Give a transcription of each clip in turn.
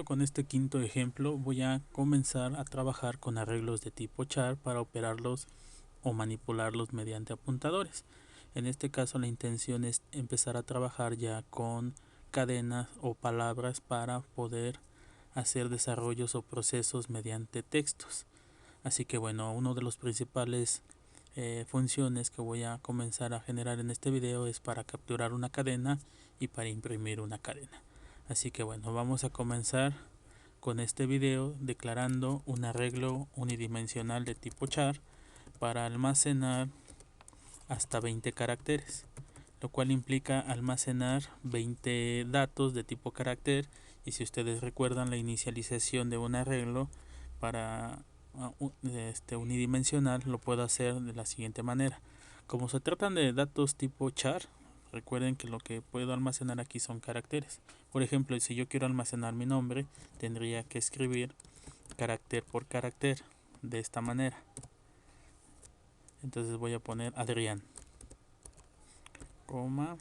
Con este quinto ejemplo voy a comenzar a trabajar con arreglos de tipo char para operarlos o manipularlos mediante apuntadores. En este caso la intención es empezar a trabajar ya con cadenas o palabras para poder hacer desarrollos o procesos mediante textos. Así que bueno, uno de los principales funciones que voy a comenzar a generar en este video es para capturar una cadena y para imprimir una cadena. Así que bueno, vamos a comenzar con este video declarando un arreglo unidimensional de tipo char para almacenar hasta 20 caracteres, lo cual implica almacenar 20 datos de tipo carácter. Y si ustedes recuerdan, la inicialización de un arreglo para unidimensional lo puedo hacer de la siguiente manera. Como se tratan de datos tipo char, recuerden que lo que puedo almacenar aquí son caracteres. Por ejemplo, si yo quiero almacenar mi nombre, tendría que escribir carácter por carácter de esta manera. Entonces voy a poner Adrián, coma,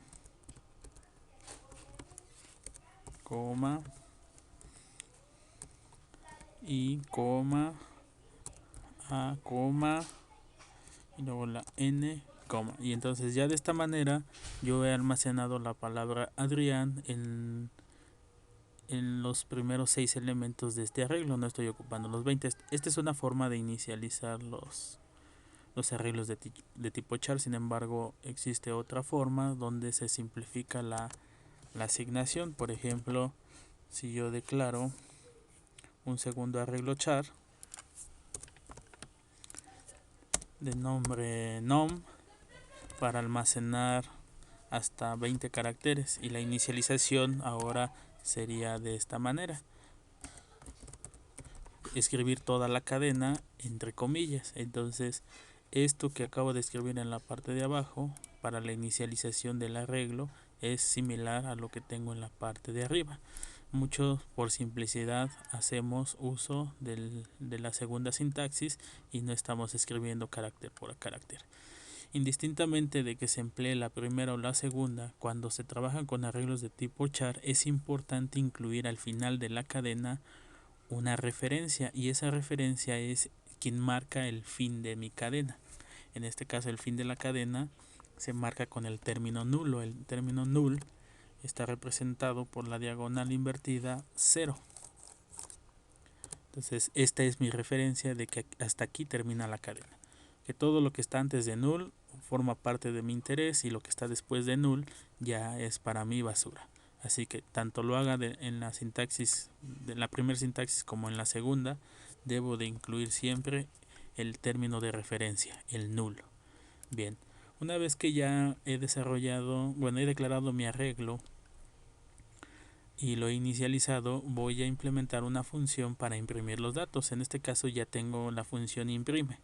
y coma, a, coma, y luego la n, coma. Y entonces ya de esta manera yo he almacenado la palabra Adrián en los primeros 6 elementos de este arreglo. No estoy ocupando los 20. Esta es una forma de inicializar los arreglos de tipo char. Sin embargo, existe otra forma donde se simplifica la asignación. Por ejemplo, si yo declaro un segundo arreglo char de nombre nom para almacenar hasta 20 caracteres, y la inicialización ahora sería de esta manera: escribir toda la cadena entre comillas. Entonces esto que acabo de escribir en la parte de abajo para la inicialización del arreglo es similar a lo que tengo en la parte de arriba. Muchos, por simplicidad, hacemos uso de la segunda sintaxis y no estamos escribiendo carácter por carácter. Indistintamente de que se emplee la primera o la segunda, cuando se trabajan con arreglos de tipo char es importante incluir al final de la cadena una referencia, y esa referencia es quien marca el fin de mi cadena. En este caso, el fin de la cadena se marca con el término nulo. El término null está representado por la diagonal invertida 0. Entonces esta es mi referencia de que hasta aquí termina la cadena, que todo lo que está antes de null forma parte de mi interés y lo que está después de null ya es para mí basura. Así que tanto lo haga en la sintaxis, de la primera sintaxis, como en la segunda, debo de incluir siempre el término de referencia, el null. Bien, una vez que ya he declarado mi arreglo y lo he inicializado, voy a implementar una función para imprimir los datos. En este caso ya tengo la función imprime,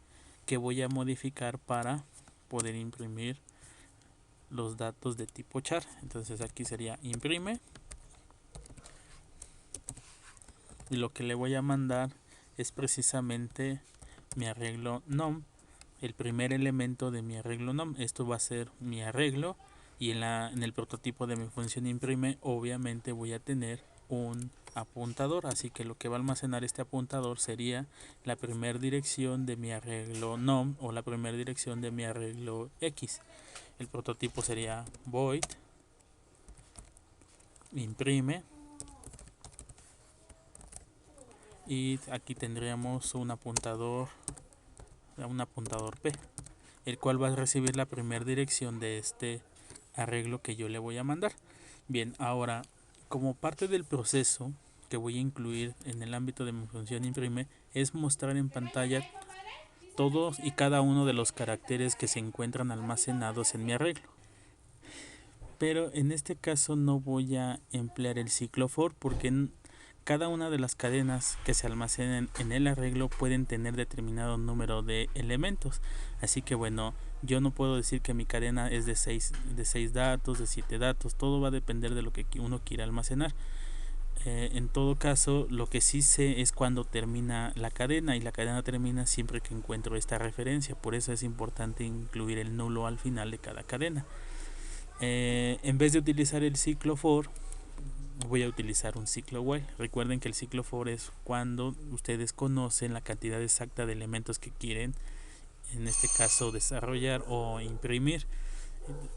que voy a modificar para poder imprimir los datos de tipo char. Entonces aquí sería imprime, y lo que le voy a mandar es precisamente mi arreglo nom, el primer elemento de mi arreglo nom. Esto va a ser mi arreglo, y en el prototipo de mi función imprime obviamente voy a tener un apuntador, así que lo que va a almacenar este apuntador sería la primera dirección de mi arreglo nom o la primera dirección de mi arreglo x. El prototipo sería void imprime, y aquí tendríamos un apuntador P, el cual va a recibir la primera dirección de este arreglo que yo le voy a mandar. Bien, ahora, como parte del proceso que voy a incluir en el ámbito de mi función imprime es mostrar en pantalla todos y cada uno de los caracteres que se encuentran almacenados en mi arreglo. Pero en este caso no voy a emplear el ciclo for, porque cada una de las cadenas que se almacenan en el arreglo pueden tener determinado número de elementos. Así que bueno, yo no puedo decir que mi cadena es de 6 datos, de 7 datos. Todo va a depender de lo que uno quiera almacenar. En todo caso, lo que sí sé es cuándo termina la cadena, y la cadena termina siempre que encuentro esta referencia. Por eso es importante incluir el nulo al final de cada cadena. En vez de utilizar el ciclo for, voy a utilizar un ciclo while. Recuerden que el ciclo for es cuando ustedes conocen la cantidad exacta de elementos que quieren, en este caso, desarrollar o imprimir.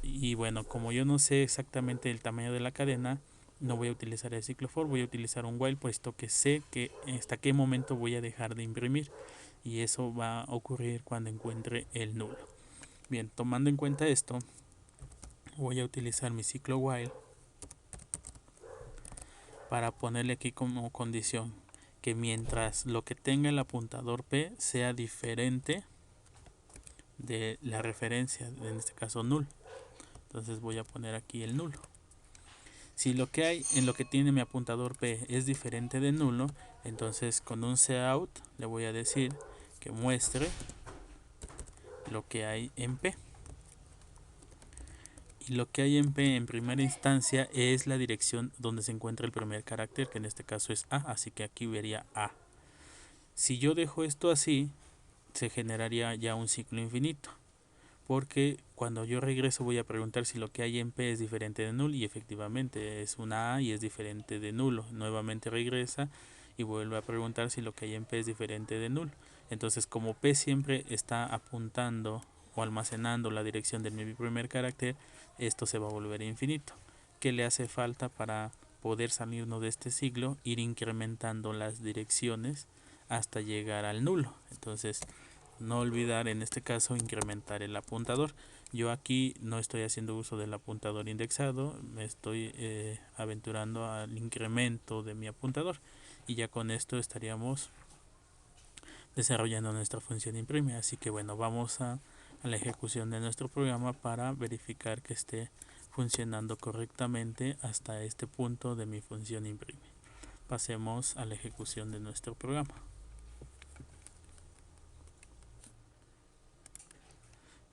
Y bueno, como yo no sé exactamente el tamaño de la cadena, no voy a utilizar el ciclo for, voy a utilizar un while, puesto que sé que hasta qué momento voy a dejar de imprimir, y eso va a ocurrir cuando encuentre el nulo. Bien, tomando en cuenta esto, voy a utilizar mi ciclo while para ponerle aquí como condición que mientras lo que tenga el apuntador P sea diferente de la referencia, en este caso null. Entonces voy a poner aquí el nulo. Si lo que hay en lo que tiene mi apuntador P es diferente de nulo, entonces con un cout le voy a decir que muestre lo que hay en P. Y lo que hay en P en primera instancia es la dirección donde se encuentra el primer carácter, que en este caso es A, así que aquí vería A. Si yo dejo esto así, se generaría ya un ciclo infinito, porque cuando yo regreso voy a preguntar si lo que hay en P es diferente de null, y efectivamente es una A y es diferente de nulo. Nuevamente regresa y vuelve a preguntar si lo que hay en P es diferente de null. Entonces, como P siempre está apuntando o almacenando la dirección del mi primer carácter, esto se va a volver infinito. ¿Qué le hace falta para poder salirnos de este ciclo? Ir incrementando las direcciones hasta llegar al nulo. Entonces, no olvidar en este caso incrementar el apuntador. Yo aquí no estoy haciendo uso del apuntador indexado, me estoy aventurando al incremento de mi apuntador, y ya con esto estaríamos desarrollando nuestra función imprime. Así que bueno, vamos a la ejecución de nuestro programa para verificar que esté funcionando correctamente hasta este punto de mi función imprime. Pasemos a la ejecución de nuestro programa.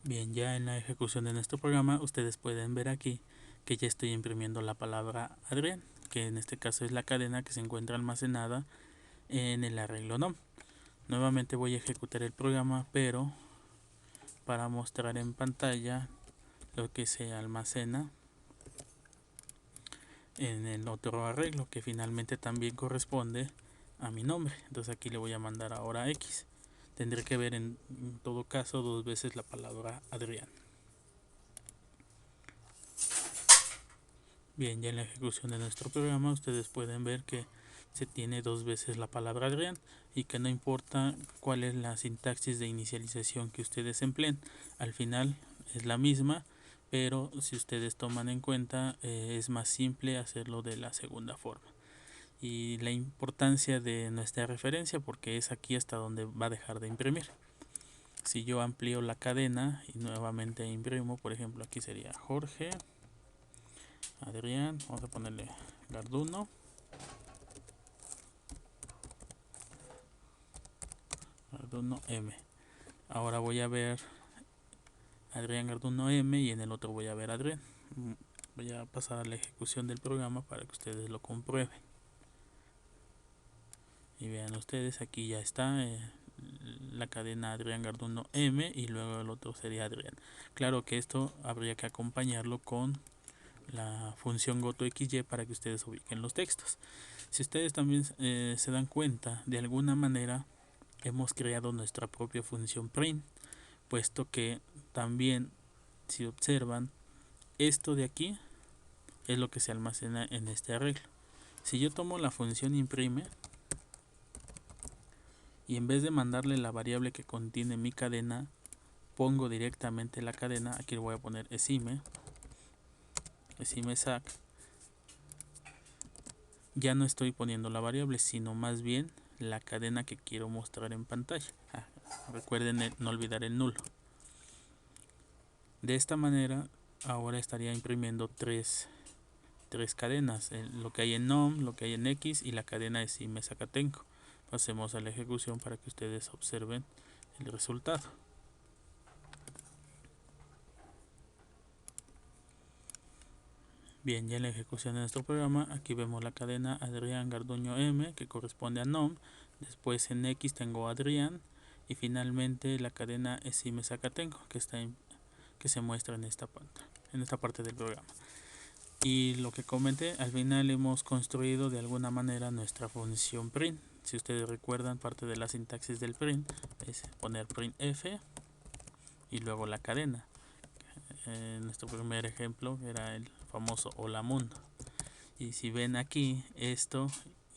Bien, ya en la ejecución de nuestro programa ustedes pueden ver aquí que ya estoy imprimiendo la palabra Adrián, que en este caso es la cadena que se encuentra almacenada en el arreglo NOM. Nuevamente voy a ejecutar el programa, pero para mostrar en pantalla lo que se almacena en el otro arreglo, que finalmente también corresponde a mi nombre. Entonces aquí le voy a mandar ahora X. Tendré que ver en todo caso dos veces la palabra Adrián. Bien, ya en la ejecución de nuestro programa ustedes pueden ver que se tiene dos veces la palabra Adrián, y que no importa cuál es la sintaxis de inicialización que ustedes empleen, al final es la misma, pero si ustedes toman en cuenta es más simple hacerlo de la segunda forma. Y la importancia de nuestra referencia, porque es aquí hasta donde va a dejar de imprimir. Si yo amplío la cadena y nuevamente imprimo, por ejemplo aquí sería Jorge Adrián, vamos a ponerle Garduno, Garduno M. Ahora voy a ver Adrián Garduno M, y en el otro voy a ver Adrián. Voy a pasar a la ejecución del programa para que ustedes lo comprueben. Y vean ustedes, aquí ya está la cadena Adrián Garduno M, y luego el otro sería Adrián. Claro que esto habría que acompañarlo con la función gotoxy para que ustedes ubiquen los textos. Si ustedes también se dan cuenta, de alguna manera hemos creado nuestra propia función print, puesto que también, si observan, esto de aquí es lo que se almacena en este arreglo. Si yo tomo la función imprime y en vez de mandarle la variable que contiene mi cadena, pongo directamente la cadena, aquí le voy a poner esime sac, ya no estoy poniendo la variable, sino más bien la cadena que quiero mostrar en pantalla. Recuerden no olvidar el nulo. De esta manera ahora estaría imprimiendo tres cadenas, lo que hay en NOM, lo que hay en X y la cadena de esime sacatenco. Pasemos a la ejecución para que ustedes observen el resultado. Bien, ya en la ejecución de nuestro programa, aquí vemos la cadena Adrián Garduño M, que corresponde a NOM. Después en X tengo Adrián, y finalmente la cadena esime sacatenco, que se muestra en esta parte del programa. Y lo que comenté, al final hemos construido de alguna manera nuestra función print. Si ustedes recuerdan, parte de la sintaxis del print es poner printf y luego la cadena. Nuestro primer ejemplo era el famoso hola mundo. Y si ven aquí esto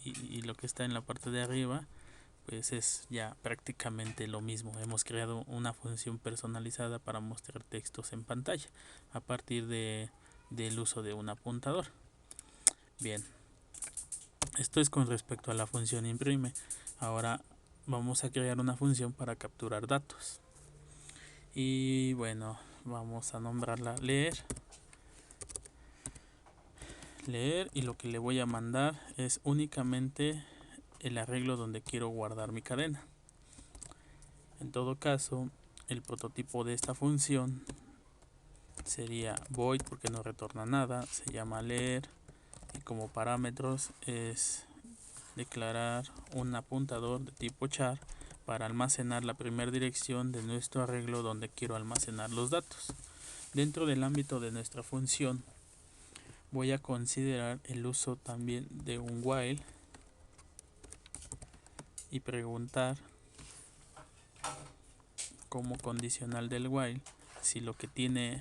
y lo que está en la parte de arriba, pues es ya prácticamente lo mismo. Hemos creado una función personalizada para mostrar textos en pantalla a partir del uso de un apuntador. Bien, esto es con respecto a la función imprime. Ahora vamos a crear una función para capturar datos. Y bueno, vamos a nombrarla leer. Leer, y lo que le voy a mandar es únicamente el arreglo donde quiero guardar mi cadena. En todo caso, el prototipo de esta función sería void porque no retorna nada, se llama leer, y como parámetros es declarar un apuntador de tipo char para almacenar la primera dirección de nuestro arreglo donde quiero almacenar los datos. Dentro del ámbito de nuestra función voy a considerar el uso también de un while y preguntar como condicional del while si lo que tiene,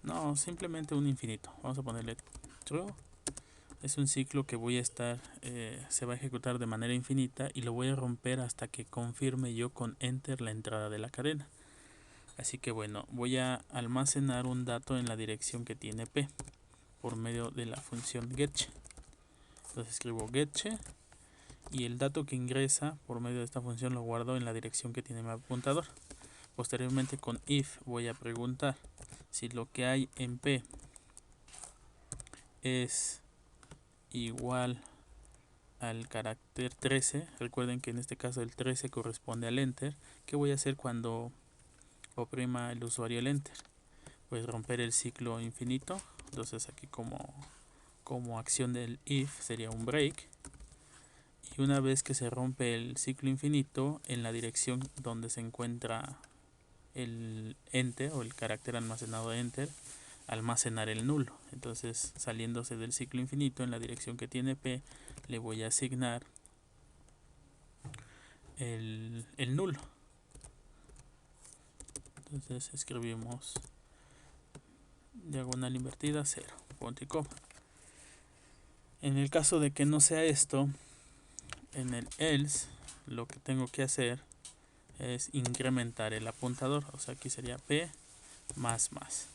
no, simplemente un infinito, vamos a ponerle true. Es un ciclo que voy a estar, se va a ejecutar de manera infinita y lo voy a romper hasta que confirme yo con enter la entrada de la cadena. Así que bueno, voy a almacenar un dato en la dirección que tiene p por medio de la función getChe. Entonces escribo getChe y el dato que ingresa por medio de esta función lo guardo en la dirección que tiene mi apuntador. Posteriormente con if voy a preguntar si lo que hay en p es igual al carácter 13. Recuerden que en este caso el 13 corresponde al enter. ¿Qué voy a hacer cuando oprima el usuario el enter? Pues romper el ciclo infinito. Entonces aquí como acción del if sería un break, y una vez que se rompe el ciclo infinito, en la dirección donde se encuentra el enter o el carácter almacenado enter, almacenar el nulo. Entonces, saliéndose del ciclo infinito en la dirección que tiene p, le voy a asignar el nulo. Entonces escribimos diagonal invertida 0, punto y coma. En el caso de que no sea esto, en el else lo que tengo que hacer es incrementar el apuntador, o sea aquí sería p más más.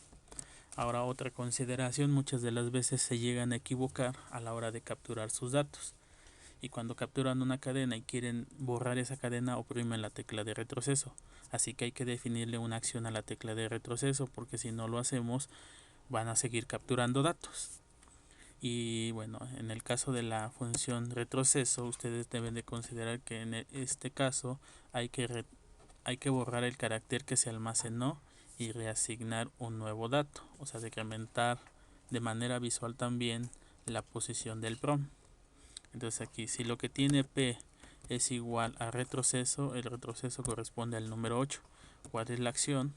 Ahora otra consideración, muchas de las veces se llegan a equivocar a la hora de capturar sus datos, y cuando capturan una cadena y quieren borrar esa cadena oprimen la tecla de retroceso, así que hay que definirle una acción a la tecla de retroceso porque si no lo hacemos van a seguir capturando datos. Y bueno, en el caso de la función retroceso ustedes deben de considerar que en este caso hay que borrar el carácter que se almacenó y reasignar un nuevo dato, o sea, decrementar de manera visual también la posición del prom. Entonces aquí si lo que tiene p es igual a retroceso, el retroceso corresponde al número 8. ¿Cuál es la acción?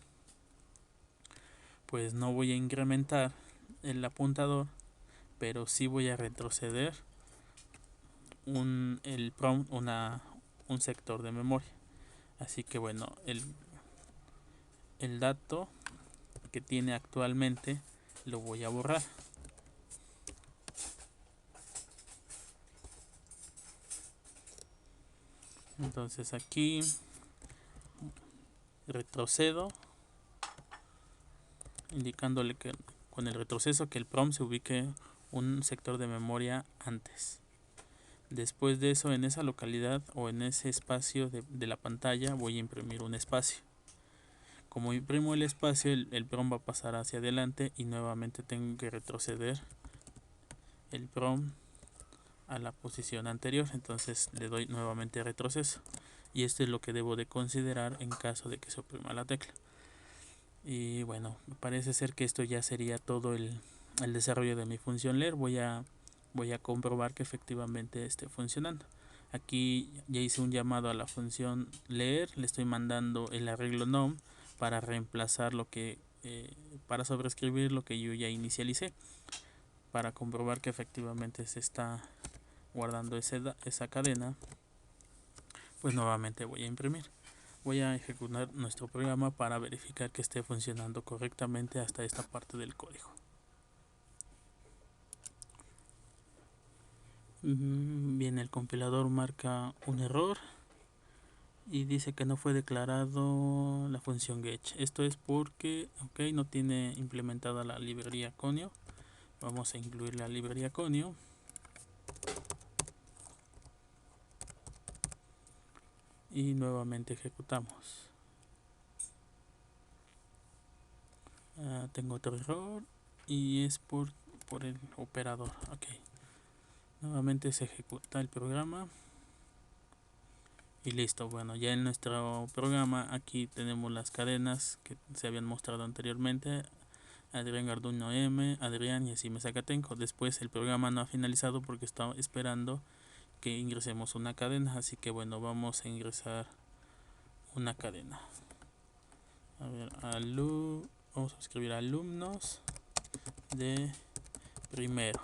Pues no voy a incrementar el apuntador, pero sí voy a retroceder el prom, un sector de memoria. Así que bueno, el dato que tiene actualmente lo voy a borrar. Entonces aquí retrocedo, indicándole que con el retroceso que el prom se ubique un sector de memoria antes. Después de eso, en esa localidad o en ese espacio de la pantalla voy a imprimir un espacio. Como imprimo el espacio, el prom va a pasar hacia adelante y nuevamente tengo que retroceder el prom a la posición anterior. Entonces le doy nuevamente retroceso. Y esto es lo que debo de considerar en caso de que se oprima la tecla. Y bueno, parece ser que esto ya sería todo el desarrollo de mi función leer. Voy a comprobar que efectivamente esté funcionando. Aquí ya hice un llamado a la función leer, le estoy mandando el arreglo nom para reemplazar lo que para sobreescribir lo que yo ya inicialicé, para comprobar que efectivamente se está guardando esa cadena. Pues nuevamente voy a imprimir. Voy a ejecutar nuestro programa para verificar que esté funcionando correctamente hasta esta parte del código. Bien, el compilador marca un error y dice que no fue declarado la función get. Esto es porque no tiene implementada la librería Conio. Vamos a incluir la librería Conio. Y nuevamente ejecutamos. Tengo otro error y es por el operador. Nuevamente se ejecuta el programa y listo. Bueno, ya en nuestro programa aquí tenemos las cadenas que se habían mostrado anteriormente: Adrián Garduño M, Adrián y Esime Zacatenco. Después el programa no ha finalizado porque estaba esperando que ingresemos una cadena, así que bueno, vamos a ingresar una cadena. A ver, vamos a escribir alumnos de primero.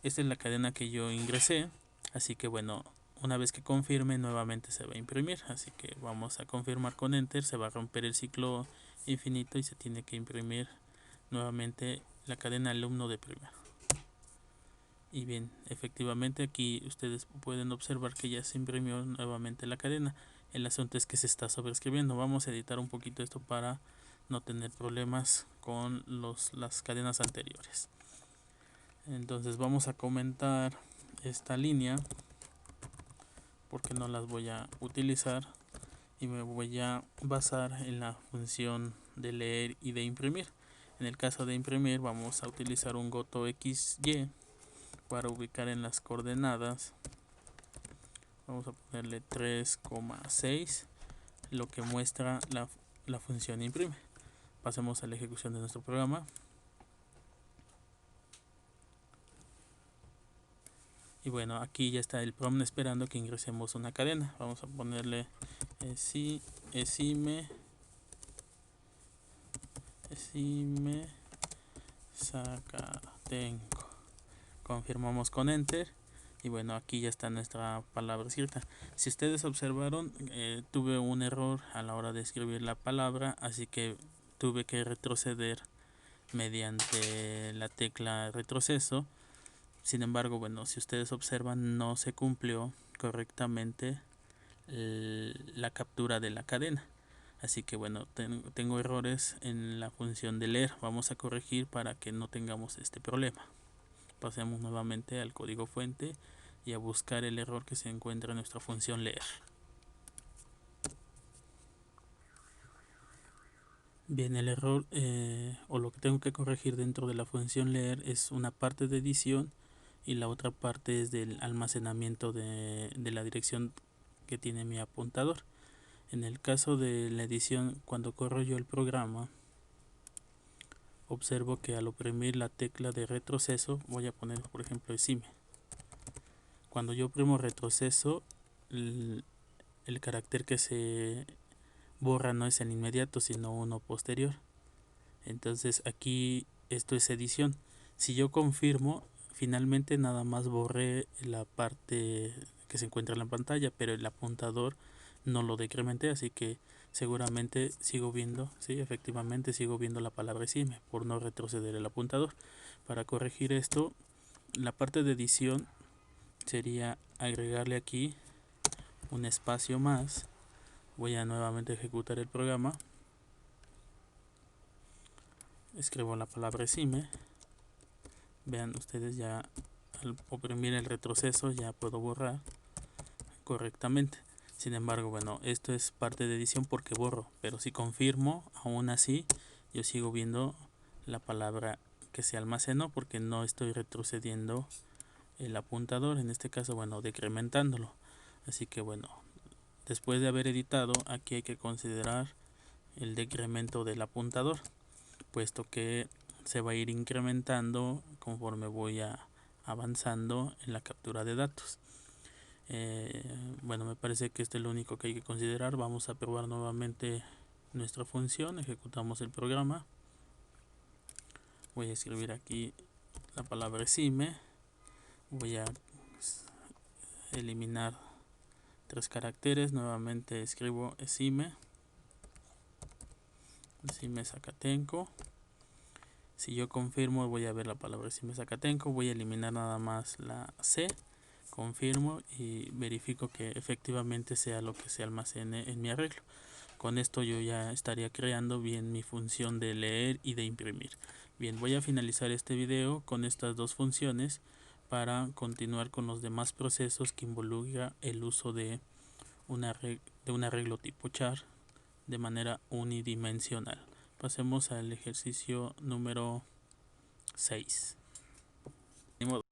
Esta es la cadena que yo ingresé, así que bueno, una vez que confirme nuevamente se va a imprimir, así que vamos a confirmar con enter. Se va a romper el ciclo infinito y se tiene que imprimir nuevamente la cadena alumno de primero. Y bien, efectivamente aquí ustedes pueden observar que ya se imprimió nuevamente la cadena. El asunto es que se está sobreescribiendo. Vamos a editar un poquito esto para no tener problemas con las cadenas anteriores. Entonces vamos a comentar esta línea porque no las voy a utilizar y me voy a basar en la función de leer y de imprimir. En el caso de imprimir vamos a utilizar un goto.xy para ubicar en las coordenadas. Vamos a ponerle 3,6, lo que muestra la función imprime. Pasemos a la ejecución de nuestro programa. Y bueno, aquí ya está el prompt esperando que ingresemos una cadena. Vamos a ponerle esime Zacatenco. Confirmamos con enter. Y bueno, aquí ya está nuestra palabra escrita. Si ustedes observaron, tuve un error a la hora de escribir la palabra, así que tuve que retroceder mediante la tecla retroceso. Sin embargo, bueno, si ustedes observan, no se cumplió correctamente la captura de la cadena. Así que bueno, tengo errores en la función de leer. Vamos a corregir para que no tengamos este problema. Pasemos nuevamente al código fuente y a buscar el error que se encuentra en nuestra función leer. Bien, el error o lo que tengo que corregir dentro de la función leer es una parte de edición y la otra parte es del almacenamiento de la dirección que tiene mi apuntador. En el caso de la edición, cuando corro yo el programa, observo que al oprimir la tecla de retroceso, voy a poner por ejemplo esime. Cuando yo oprimo retroceso, el carácter que se borra no es el inmediato, sino uno posterior. Entonces aquí esto es edición. Si yo confirmo, finalmente nada más borré la parte que se encuentra en la pantalla, pero el apuntador no lo decrementé, así que seguramente sigo viendo, sí, efectivamente sigo viendo la palabra esime por no retroceder el apuntador. Para corregir esto, la parte de edición sería agregarle aquí un espacio más. Voy a nuevamente ejecutar el programa. Escribo la palabra esime. Vean ustedes, ya al oprimir el retroceso ya puedo borrar correctamente. Sin embargo, bueno, esto es parte de edición porque borro, pero si confirmo, aún así yo sigo viendo la palabra que se almacenó porque no estoy retrocediendo el apuntador, en este caso, bueno, decrementándolo. Así que bueno, después de haber editado, aquí hay que considerar el decremento del apuntador, puesto que se va a ir incrementando conforme voy avanzando en la captura de datos. Bueno, me parece que esto es lo único que hay que considerar. Vamos a probar nuevamente nuestra función, ejecutamos el programa. Voy a escribir aquí la palabra exime, voy a eliminar 3 caracteres, nuevamente escribo exime Zacatenco. Si yo confirmo, voy a ver la palabra exime Zacatenco, voy a eliminar nada más la C, confirmo y verifico que efectivamente sea lo que se almacene en mi arreglo. Con esto yo ya estaría creando bien mi función de leer y de imprimir. Bien, voy a finalizar este video con estas dos funciones para continuar con los demás procesos que involucra el uso de un arreglo tipo char de manera unidimensional. Pasemos al ejercicio número 6.